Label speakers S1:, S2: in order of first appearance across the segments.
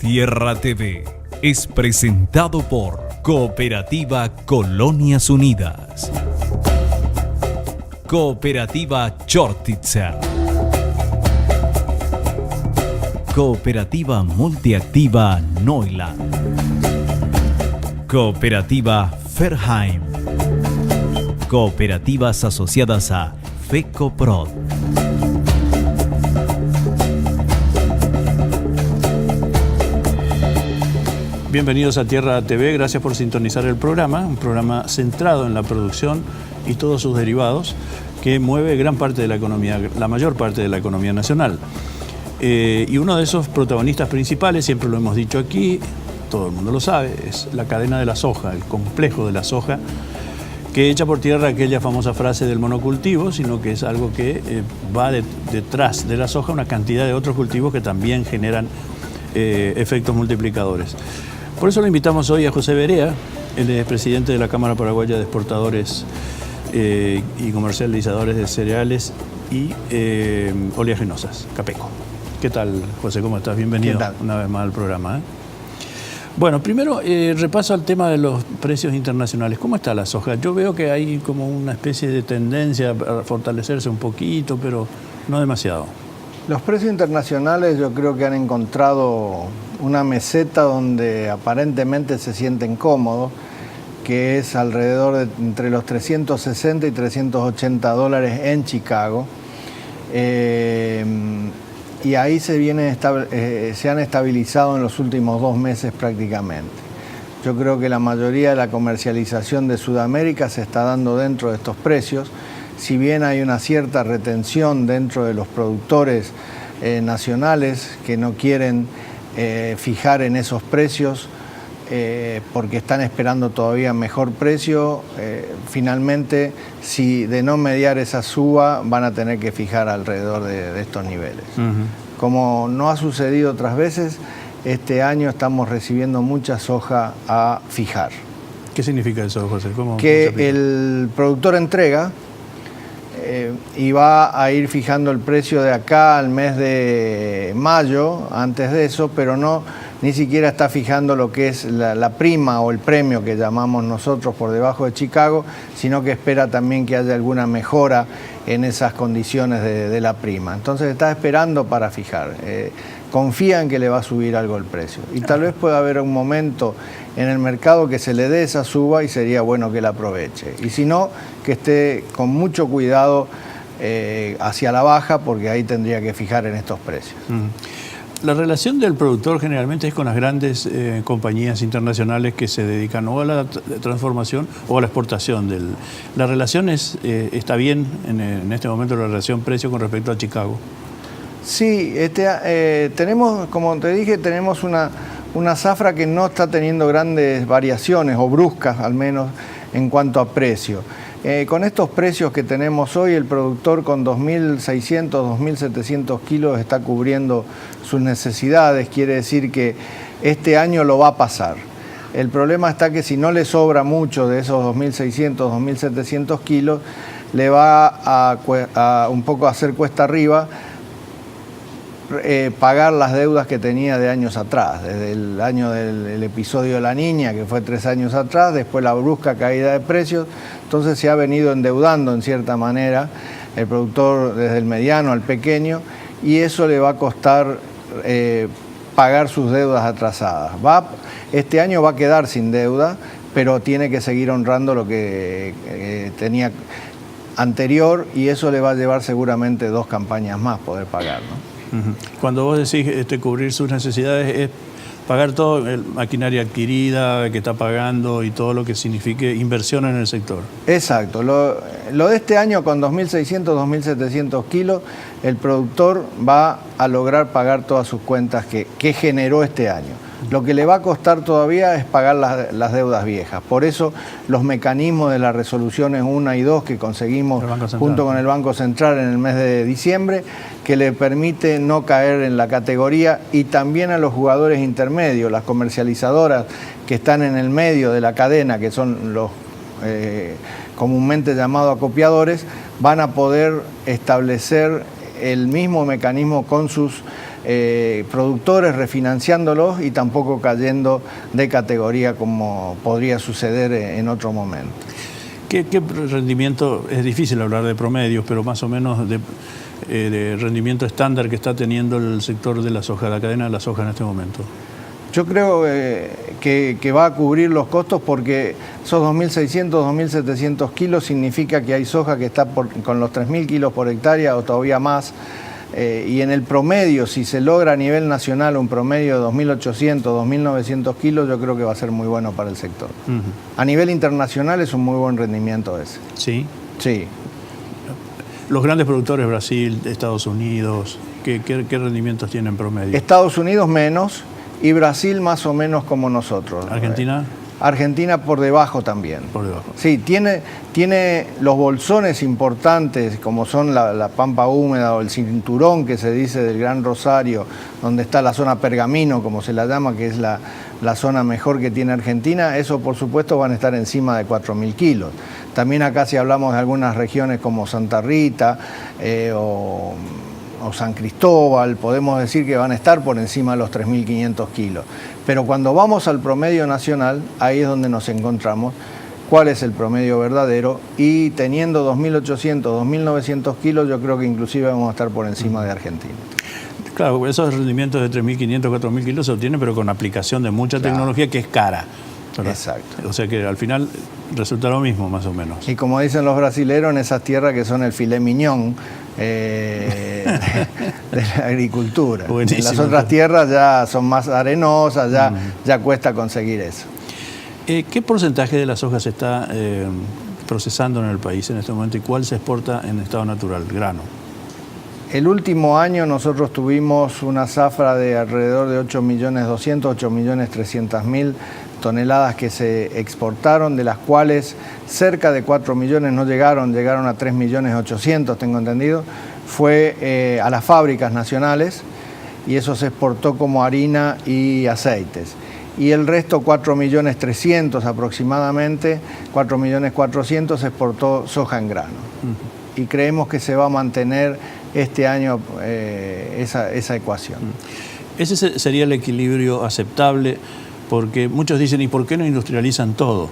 S1: Tierra TV es presentado por Cooperativa Colonias Unidas, Cooperativa Chortitzer, Cooperativa Multiactiva Neuland, Cooperativa Ferheim, Cooperativas asociadas a FECOPROD.
S2: Bienvenidos a Tierra TV, gracias por sintonizar el programa, un programa centrado en la producción y todos sus derivados que mueve gran parte de la economía, la mayor parte de la economía nacional. Y uno de esos protagonistas principales, siempre lo hemos dicho aquí, todo el mundo lo sabe, es la cadena de la soja, el complejo de la soja, que echa por tierra aquella famosa frase del monocultivo, sino que es algo que va detrás de la soja una cantidad de otros cultivos que también generan efectos multiplicadores. Por eso le invitamos hoy a José Berea, él es presidente de la Cámara Paraguaya de Exportadores y Comercializadores de Cereales y Oleaginosas, CAPECO. ¿Qué tal, José? ¿Cómo estás? Bienvenido una vez más al programa. Bueno, primero repaso al tema de los precios internacionales. ¿Cómo está la soja? Yo veo que hay como una especie de tendencia a fortalecerse un poquito, pero no demasiado.
S3: Los precios internacionales yo creo que han encontrado una meseta donde aparentemente se sienten cómodos, que es alrededor de entre los 360 y 380 dólares en Chicago. Y ahí se han estabilizado en los últimos 2 meses prácticamente. Yo creo que la mayoría de la comercialización de Sudamérica se está dando dentro de estos precios. Si bien hay una cierta retención dentro de los productores nacionales que no quieren fijar en esos precios porque están esperando todavía mejor precio, finalmente, si de no mediar esa suba, van a tener que fijar alrededor de estos niveles. Como no ha sucedido otras veces, este año estamos recibiendo mucha soja a fijar.
S2: ¿Qué significa eso, José?
S3: Que el productor entrega y va a ir fijando el precio de acá al mes de mayo, antes de eso, pero ni siquiera está fijando lo que es la prima o el premio que llamamos nosotros por debajo de Chicago, sino que espera también que haya alguna mejora en esas condiciones de la prima. Entonces está esperando para fijar. Confía en que le va a subir algo el precio. Y tal vez pueda haber un momento en el mercado que se le dé esa suba y sería bueno que la aproveche. Y si no, que esté con mucho cuidado hacia la baja, porque ahí tendría que fijar en estos precios.
S2: La relación del productor generalmente es con las grandes compañías internacionales que se dedican o a la transformación o a la exportación. ¿La relación está bien en este momento, la relación precio con respecto a Chicago?
S3: Sí, tenemos, como te dije, tenemos una zafra que no está teniendo grandes variaciones, o bruscas al menos, en cuanto a precio. Con estos precios que tenemos hoy, el productor con 2.600, 2.700 kilos está cubriendo sus necesidades, quiere decir que este año lo va a pasar. El problema está que si no le sobra mucho de esos 2.600, 2.700 kilos, le va a un poco hacer cuesta arriba pagar las deudas que tenía de años atrás, desde el año del episodio de La Niña, que fue 3 años atrás, después la brusca caída de precios, entonces se ha venido endeudando en cierta manera el productor desde el mediano al pequeño, y eso le va a costar pagar sus deudas atrasadas. Este año va a quedar sin deuda, pero tiene que seguir honrando lo que tenía anterior, y eso le va a llevar seguramente 2 campañas más poder pagar, ¿no?
S2: Cuando vos decís cubrir sus necesidades, es pagar toda la maquinaria adquirida que está pagando y todo lo que signifique inversión en el sector.
S3: Exacto. Lo de este año con 2.600, 2.700 kilos, el productor va a lograr pagar todas sus cuentas que generó este año. Lo que le va a costar todavía es pagar las deudas viejas. Por eso los mecanismos de las resoluciones 1 y 2 que conseguimos junto con el Banco Central en el mes de diciembre, que le permite no caer en la categoría, y también a los jugadores intermedios, las comercializadoras que están en el medio de la cadena, que son los comúnmente llamados acopiadores, van a poder establecer el mismo mecanismo con sus productores refinanciándolos y tampoco cayendo de categoría como podría suceder en otro momento.
S2: ¿Qué rendimiento? Es difícil hablar de promedios, pero más o menos de rendimiento estándar que está teniendo el sector de la soja, la cadena de la soja en este momento.
S3: Yo creo que va a cubrir los costos porque esos 2.600, 2.700 kilos significa que hay soja que está con los 3.000 kilos por hectárea o todavía más. Y en el promedio, si se logra a nivel nacional un promedio de 2.800, 2.900 kilos, yo creo que va a ser muy bueno para el sector. A nivel internacional es un muy buen rendimiento ese.
S2: ¿Sí?
S3: Sí.
S2: Los grandes productores, Brasil, Estados Unidos, ¿qué rendimientos tienen en promedio?
S3: Estados Unidos menos y Brasil más o menos como nosotros.
S2: ¿Argentina?
S3: Argentina por debajo también.
S2: Por debajo.
S3: Sí, tiene los bolsones importantes como son la pampa húmeda o el cinturón que se dice del Gran Rosario, donde está la zona Pergamino, como se la llama, que es la zona mejor que tiene Argentina. Eso por supuesto van a estar encima de 4.000 kilos. También acá si hablamos de algunas regiones como Santa Rita o San Cristóbal, podemos decir que van a estar por encima de los 3.500 kilos. Pero cuando vamos al promedio nacional, ahí es donde nos encontramos cuál es el promedio verdadero y teniendo 2.800, 2.900 kilos, yo creo que inclusive vamos a estar por encima de Argentina.
S2: Claro, esos rendimientos de 3.500, 4.000 kilos se obtienen, pero con aplicación de mucha tecnología que es cara, ¿verdad?
S3: Exacto.
S2: O sea que al final resulta lo mismo, más o menos.
S3: Y como dicen los brasileros, en esas tierras que son el filet mignon de la agricultura.
S2: Buenísimo.
S3: En las otras tierras ya son más arenosas, ya cuesta conseguir eso.
S2: ¿Qué porcentaje de la soja se está procesando en el país en este momento y cuál se exporta en estado natural, grano?
S3: El último año nosotros tuvimos una zafra de alrededor de 8.200.000, 8.300.000 toneladas que se exportaron, de las cuales cerca de 4 millones no llegaron a 3.800.000, tengo entendido, fue a las fábricas nacionales y eso se exportó como harina y aceites. Y el resto, 4.300.000 aproximadamente, 4.400.000 se exportó soja en grano. Y creemos que se va a mantener este año esa ecuación.
S2: Ese sería el equilibrio aceptable, porque muchos dicen, ¿y por qué no industrializan todo?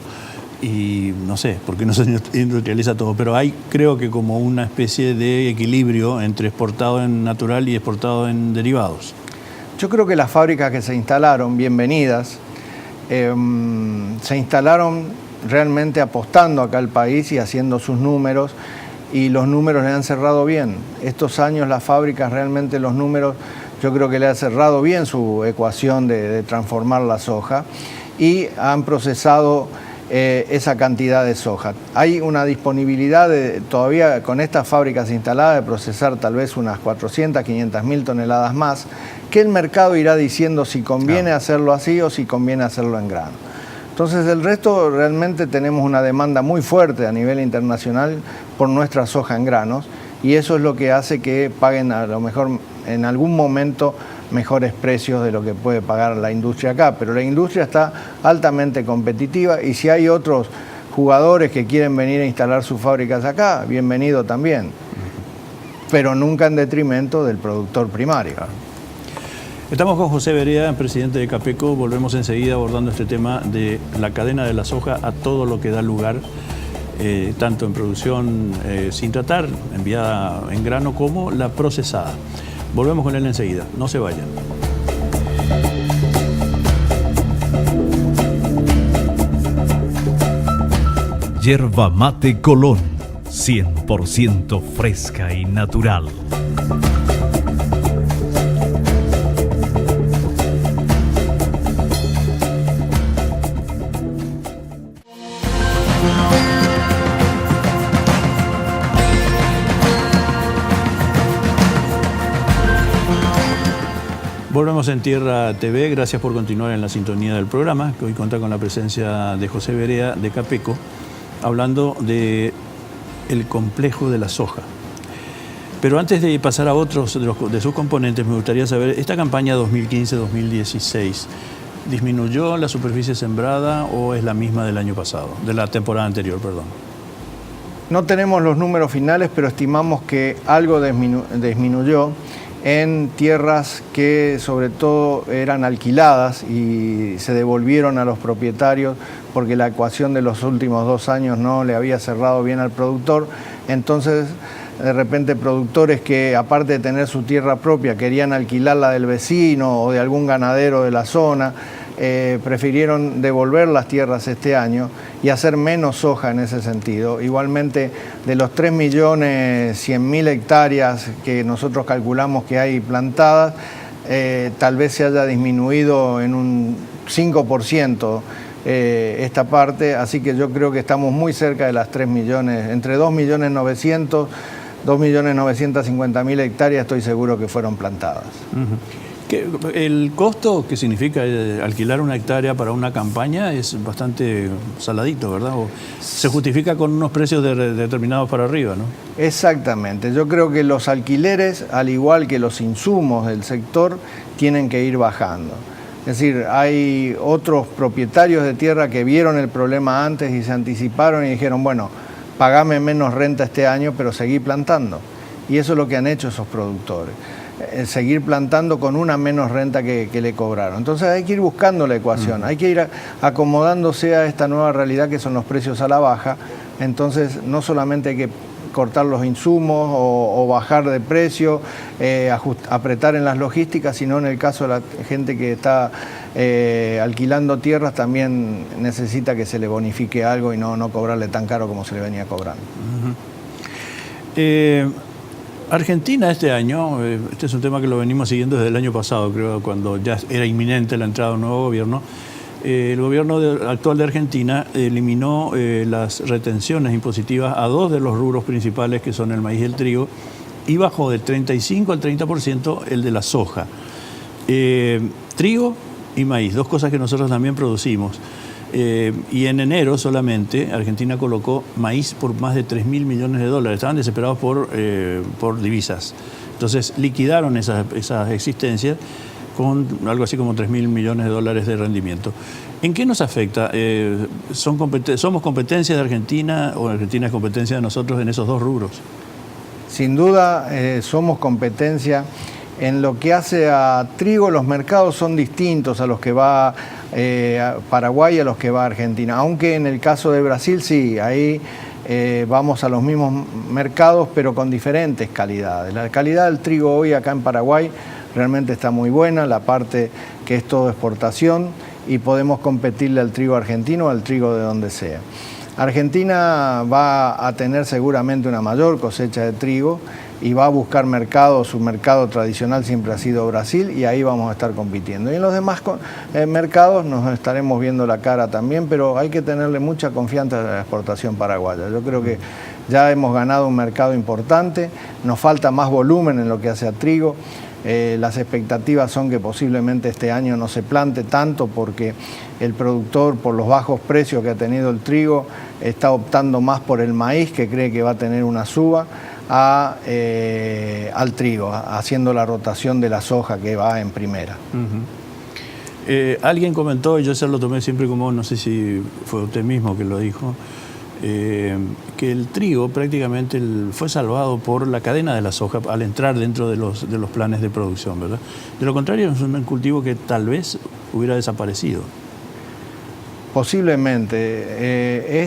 S2: Y no sé, ¿por qué no se industrializa todo? Pero hay, creo que como una especie de equilibrio entre exportado en natural y exportado en derivados.
S3: Yo creo que las fábricas que se instalaron, bienvenidas, se instalaron realmente apostando acá al país y haciendo sus números, y los números le han cerrado bien. Estos años las fábricas realmente los números, yo creo que le ha cerrado bien su ecuación de transformar la soja y han procesado esa cantidad de soja. Hay una disponibilidad todavía con estas fábricas instaladas de procesar tal vez unas 400, 500.000 toneladas más, que el mercado irá diciendo si conviene hacerlo así o si conviene hacerlo en grano. Entonces el resto realmente tenemos una demanda muy fuerte a nivel internacional por nuestra soja en granos y eso es lo que hace que paguen a lo mejor en algún momento mejores precios de lo que puede pagar la industria acá, pero la industria está altamente competitiva y si hay otros jugadores que quieren venir a instalar sus fábricas acá, bienvenido también, pero nunca en detrimento del productor primario.
S2: Estamos con José Berea, presidente de Capeco. Volvemos enseguida abordando este tema de la cadena de la soja a todo lo que da lugar, tanto en producción sin tratar, enviada en grano, como la procesada. Volvemos con él enseguida, no se vayan.
S1: Yerba Mate Colón, 100% fresca y natural.
S2: Volvemos en Tierra TV, gracias por continuar en la sintonía del programa, que hoy cuenta con la presencia de José Berea de Capeco, hablando del complejo de la soja. Pero antes de pasar a otros de sus componentes, me gustaría saber, esta campaña 2015-2016, ¿disminuyó la superficie sembrada o es la misma del año pasado, de la temporada anterior, perdón?
S3: No tenemos los números finales, pero estimamos que algo disminuyó. en tierras que sobre todo eran alquiladas y se devolvieron a los propietarios porque la ecuación de los últimos 2 años no le había cerrado bien al productor. Entonces, de repente productores que aparte de tener su tierra propia querían alquilarla del vecino o de algún ganadero de la zona, prefirieron devolver las tierras este año y hacer menos soja en ese sentido. Igualmente, de los 3.100.000 hectáreas que nosotros calculamos que hay plantadas, tal vez se haya disminuido en un 5% esta parte, así que yo creo que estamos muy cerca de las 3 millones, entre 2.900.000, 2.950.000 hectáreas estoy seguro que fueron plantadas.
S2: El costo que significa alquilar una hectárea para una campaña es bastante saladito, ¿verdad? O se justifica con unos precios determinados para arriba, ¿no?
S3: Exactamente. Yo creo que los alquileres, al igual que los insumos del sector, tienen que ir bajando. Es decir, hay otros propietarios de tierra que vieron el problema antes y se anticiparon y dijeron, bueno, pagame menos renta este año, pero seguí plantando. Y eso es lo que han hecho esos productores. Seguir plantando con una menos renta que le cobraron. Entonces hay que ir buscando la ecuación, hay que ir acomodándose a esta nueva realidad que son los precios a la baja. Entonces no solamente hay que cortar los insumos o bajar de precio, apretar en las logísticas, sino en el caso de la gente que está alquilando tierras también necesita que se le bonifique algo y no cobrarle tan caro como se le venía cobrando.
S2: Argentina este año, este es un tema que lo venimos siguiendo desde el año pasado, creo, cuando ya era inminente la entrada de un nuevo gobierno. El gobierno actual de Argentina eliminó las retenciones impositivas a 2 de los rubros principales, que son el maíz y el trigo, y bajó del 35 al 30% el de la soja. Trigo y maíz, 2 cosas que nosotros también producimos. Y en enero solamente Argentina colocó maíz por más de 3.000 millones de dólares. Estaban desesperados por divisas. Entonces liquidaron esas existencias con algo así como 3.000 millones de dólares de rendimiento. ¿En qué nos afecta? ¿Somos competencia de Argentina o Argentina es competencia de nosotros en esos 2 rubros?
S3: Sin duda somos competencia. En lo que hace a trigo, los mercados son distintos a los que va a Paraguay y a los que va a Argentina. Aunque en el caso de Brasil, sí, ahí vamos a los mismos mercados, pero con diferentes calidades. La calidad del trigo hoy acá en Paraguay realmente está muy buena, la parte que es todo exportación, y podemos competirle al trigo argentino o al trigo de donde sea. Argentina va a tener seguramente una mayor cosecha de trigo y va a buscar mercado, su mercado tradicional siempre ha sido Brasil y ahí vamos a estar compitiendo. Y en los demás mercados nos estaremos viendo la cara también, pero hay que tenerle mucha confianza en la exportación paraguaya. Yo creo que ya hemos ganado un mercado importante, nos falta más volumen en lo que hace a trigo. Las expectativas son que posiblemente este año no se plante tanto porque el productor, por los bajos precios que ha tenido el trigo, está optando más por el maíz, que cree que va a tener una suba, al trigo, haciendo la rotación de la soja que va en primera.
S2: Alguien comentó, y yo se lo tomé siempre como, no sé si fue usted mismo que lo dijo, que el trigo prácticamente fue salvado por la cadena de la soja al entrar dentro de los planes de producción, ¿verdad? De lo contrario, es un cultivo que tal vez hubiera desaparecido.
S3: Posiblemente.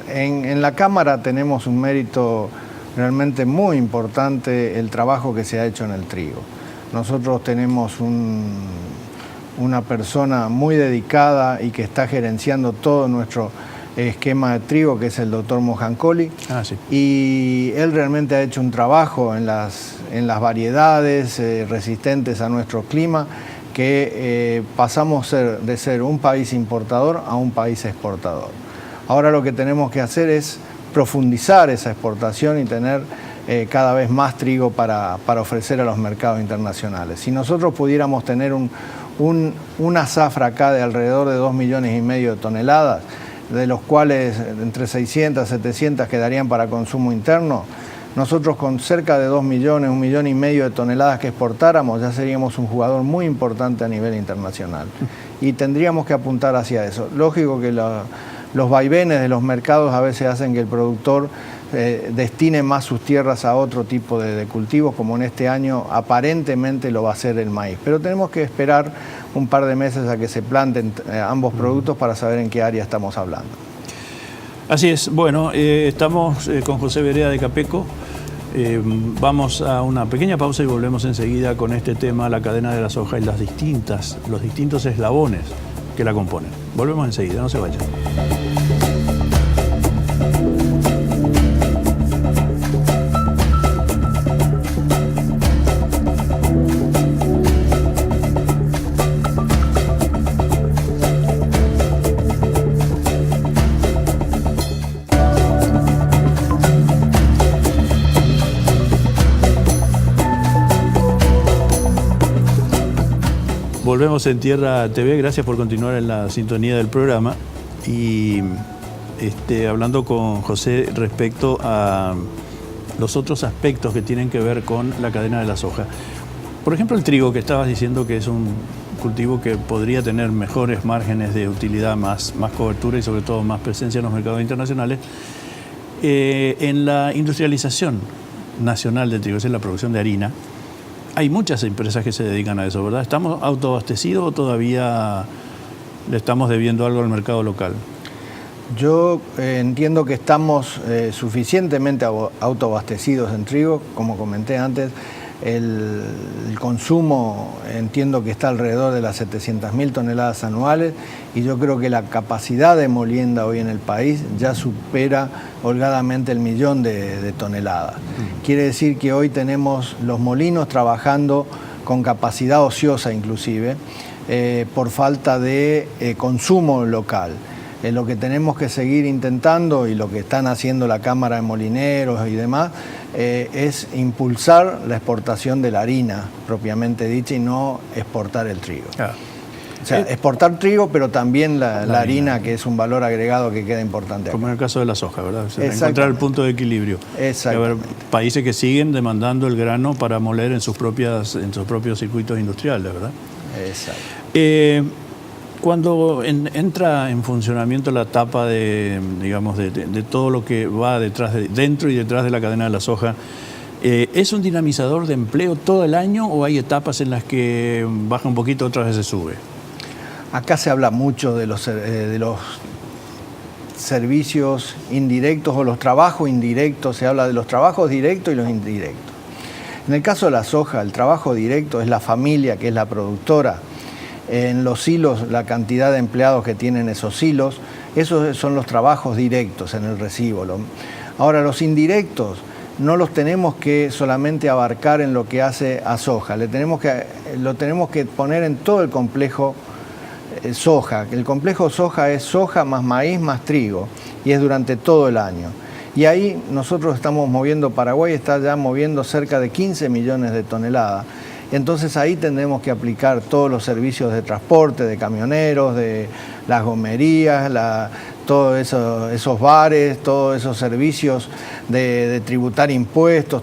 S3: En la Cámara tenemos un mérito realmente muy importante, el trabajo que se ha hecho en el trigo. Nosotros tenemos una persona muy dedicada y que está gerenciando todo nuestro esquema de trigo, que es el doctor Mojancoli.
S2: Sí.
S3: Y él realmente ha hecho un trabajo en las variedades resistentes a nuestro clima, que pasamos de ser un país importador a un país exportador. Ahora lo que tenemos que hacer es profundizar esa exportación y tener cada vez más trigo para ofrecer a los mercados internacionales. Si nosotros pudiéramos tener una zafra acá de alrededor de 2,5 millones de toneladas, de los cuales entre 600 y 700 quedarían para consumo interno, nosotros con cerca de 2 millones, 1,5 millones de toneladas que exportáramos, ya seríamos un jugador muy importante a nivel internacional. Y tendríamos que apuntar hacia eso. Lógico que los vaivenes de los mercados a veces hacen que el productor destine más sus tierras a otro tipo de cultivos, como en este año aparentemente lo va a hacer el maíz. Pero tenemos que esperar un par de meses a que se planten ambos productos para saber en qué área estamos hablando.
S2: Así es. Bueno, estamos con José Berea de Capeco. Vamos a una pequeña pausa y volvemos enseguida con este tema, la cadena de la soja y los distintos eslabones que la componen. Volvemos enseguida, no se vayan. Volvemos en Tierra TV, gracias por continuar en la sintonía del programa y hablando con José respecto a los otros aspectos que tienen que ver con la cadena de la soja. Por ejemplo, el trigo, que estabas diciendo que es un cultivo que podría tener mejores márgenes de utilidad, más cobertura y sobre todo más presencia en los mercados internacionales. En la industrialización nacional de trigo, es en la producción de harina, hay muchas empresas que se dedican a eso, ¿verdad? ¿Estamos autoabastecidos o todavía le estamos debiendo algo al mercado local?
S3: Yo entiendo que estamos suficientemente autoabastecidos en trigo. Como comenté antes, el consumo entiendo que está alrededor de las 700.000 toneladas anuales y yo creo que la capacidad de molienda hoy en el país ya supera holgadamente el 1.000.000 de toneladas. Quiere decir que hoy tenemos los molinos trabajando con capacidad ociosa inclusive por falta de consumo local. Lo que tenemos que seguir intentando y lo que están haciendo la Cámara de Molineros y demás es impulsar la exportación de la harina propiamente dicha y no exportar el trigo. O sea, exportar trigo, pero también la harina, que es un valor agregado que queda importante acá.
S2: Como en el caso de la soja, ¿verdad? O sea, encontrar el punto de equilibrio.
S3: Exactamente.
S2: Países que siguen demandando el grano para moler en sus propios circuitos industriales, ¿verdad?
S3: Exacto.
S2: Cuando entra en funcionamiento la etapa de todo lo que va dentro y detrás de la cadena de la soja, ¿es un dinamizador de empleo todo el año o hay etapas en las que baja un poquito, otras veces sube?
S3: Acá se habla mucho de los servicios indirectos o los trabajos indirectos, se habla de los trabajos directos y los indirectos. En el caso de la soja, el trabajo directo es la familia, que es la productora. En los silos, la cantidad de empleados que tienen esos silos, esos son los trabajos directos en el recibo. Ahora, los indirectos no los tenemos que solamente abarcar en lo que hace a soja, lo tenemos que poner en todo el complejo soja. El complejo soja es soja más maíz más trigo y es durante todo el año. Y ahí nosotros estamos moviendo, Paraguay está ya moviendo cerca de 15 millones de toneladas. Entonces ahí tendremos que aplicar todos los servicios de transporte, de camioneros, de las gomerías, todos esos bares, todos esos servicios de tributar impuestos,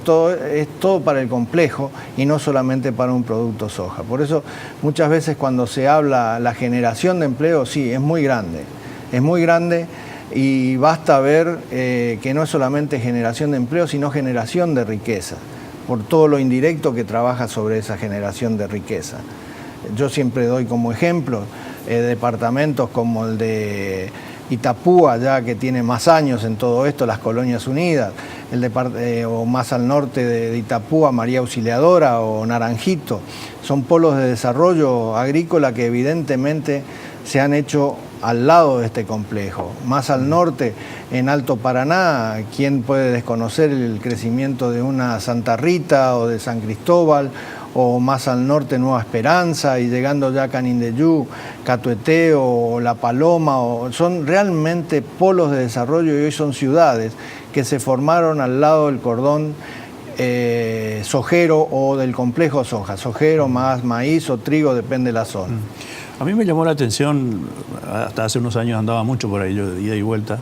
S3: es todo para el complejo y no solamente para un producto soja. Por eso muchas veces cuando se habla la generación de empleo, sí, es muy grande y basta ver que no es solamente generación de empleo, sino generación de riqueza, por todo lo indirecto que trabaja sobre esa generación de riqueza. Yo siempre doy como ejemplo departamentos como el de Itapúa, ya que tiene más años en todo esto, las Colonias Unidas, o más al norte de Itapúa, María Auxiliadora o Naranjito. Son polos de desarrollo agrícola que evidentemente se han hecho al lado de este complejo. Más al norte, en Alto Paraná, ¿quién puede desconocer el crecimiento de una Santa Rita o de San Cristóbal? O más al norte, Nueva Esperanza, y llegando ya a Canindeyú, Catuete o La Paloma, son realmente polos de desarrollo y hoy son ciudades que se formaron al lado del cordón sojero o del complejo soja, sojero más maíz o trigo, depende de la zona.
S2: A mí me llamó la atención, hasta hace unos años andaba mucho por ahí, yo de ida y vuelta,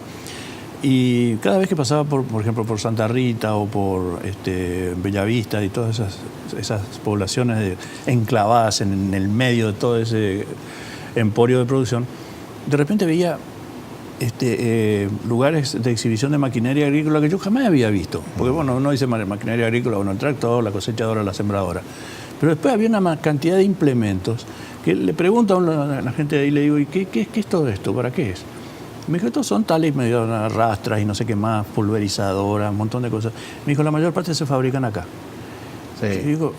S2: y cada vez que pasaba, por ejemplo, por Santa Rita o por Bellavista y todas esas poblaciones enclavadas en el medio de todo ese emporio de producción, de repente veía lugares de exhibición de maquinaria agrícola que yo jamás había visto. Porque bueno, uno dice maquinaria agrícola, bueno, el tractor, la cosechadora, la sembradora. Pero después había una cantidad de implementos que le pregunto a la gente de ahí, le digo, ¿y qué es todo esto? ¿Para qué es? Me dijo, estos son tales, me dio rastras y no sé qué más, pulverizadoras, un montón de cosas. Me dijo, la mayor parte se fabrican acá.
S3: Sí.
S2: Y digo,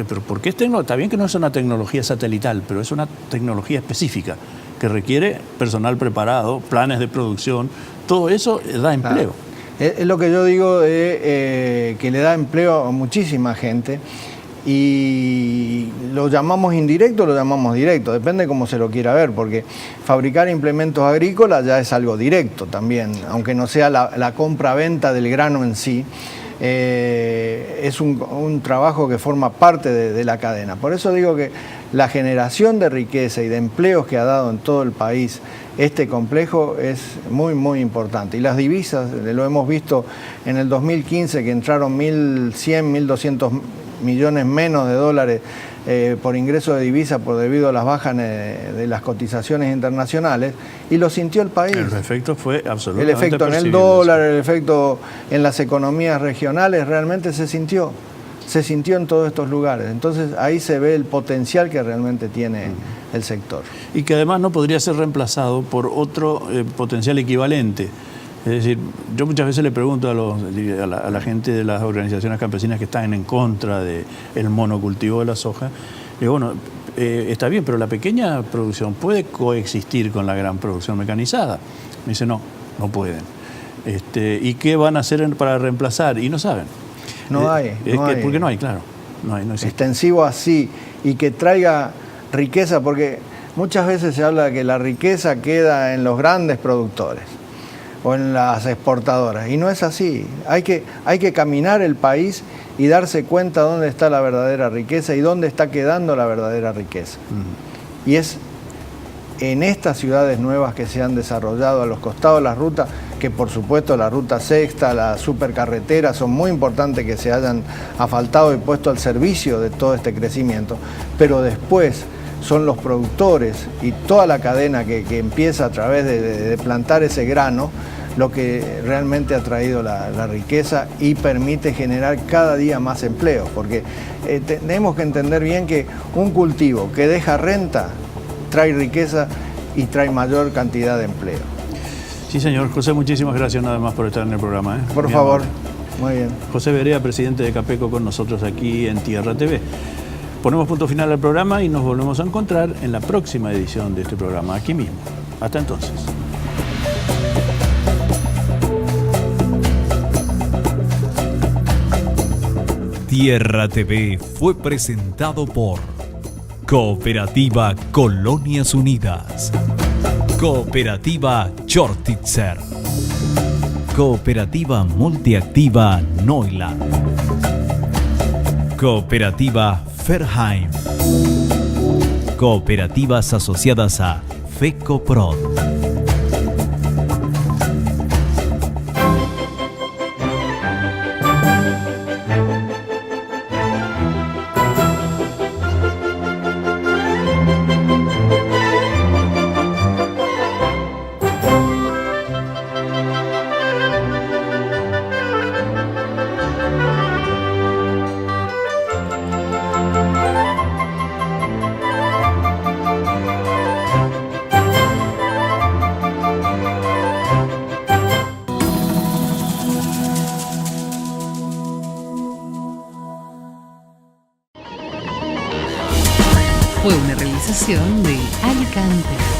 S2: ¿pero por qué es tecnología? Está bien que no es una tecnología satelital, pero es una tecnología específica que requiere personal preparado, planes de producción, todo eso da empleo.
S3: Es lo que yo digo de que le da empleo a muchísima gente y lo llamamos indirecto o lo llamamos directo, depende cómo se lo quiera ver, porque fabricar implementos agrícolas ya es algo directo también, aunque no sea la compra-venta del grano en sí. Es un trabajo que forma parte de la cadena. Por eso digo que la generación de riqueza y de empleos que ha dado en todo el país este complejo es muy, muy importante. Y las divisas, lo hemos visto en el 2015, que entraron 1.100, 1.200 millones menos de dólares por ingreso de divisas debido a las bajas de las cotizaciones internacionales, y lo sintió el país.
S2: El efecto fue absolutamente
S3: El efecto en el
S2: percibible,
S3: dólar,
S2: sí.
S3: el efecto en las economías regionales, realmente se sintió en todos estos lugares. Entonces ahí se ve el potencial que realmente tiene el sector.
S2: Y que además no podría ser reemplazado por otro potencial equivalente. Es decir, yo muchas veces le pregunto a la gente de las organizaciones campesinas que están en contra del monocultivo de la soja, digo, bueno, está bien, pero la pequeña producción puede coexistir con la gran producción mecanizada. Me dice, no pueden. ¿Y qué van a hacer para reemplazar? Y no saben.
S3: No hay.
S2: Porque no hay, claro. No existe.
S3: Extensivo así y que traiga riqueza, porque muchas veces se habla de que la riqueza queda en los grandes productores o en las exportadoras, y no es así. Hay que caminar el país y darse cuenta dónde está la verdadera riqueza y dónde está quedando la verdadera riqueza. Y es en estas ciudades nuevas que se han desarrollado a los costados de las rutas, que por supuesto la ruta sexta, la supercarretera, son muy importantes que se hayan asfaltado y puesto al servicio de todo este crecimiento, pero después son los productores y toda la cadena que empieza a través de plantar ese grano lo que realmente ha traído la riqueza y permite generar cada día más empleos, porque tenemos que entender bien que un cultivo que deja renta trae riqueza y trae mayor cantidad de empleo.
S2: Sí, señor. José, muchísimas gracias nada más por estar en el programa.
S3: Por favor. Muy bien.
S2: José Berea, presidente de Capeco, con nosotros aquí en Tierra TV. Ponemos punto final al programa y nos volvemos a encontrar en la próxima edición de este programa, aquí mismo. Hasta entonces.
S1: Tierra TV fue presentado por Cooperativa Colonias Unidas, Cooperativa Chortitzer, Cooperativa Multiactiva Neuland, Cooperativa Ferheim, Cooperativas asociadas a FECOPROD.
S4: Fue una realización de Alicante.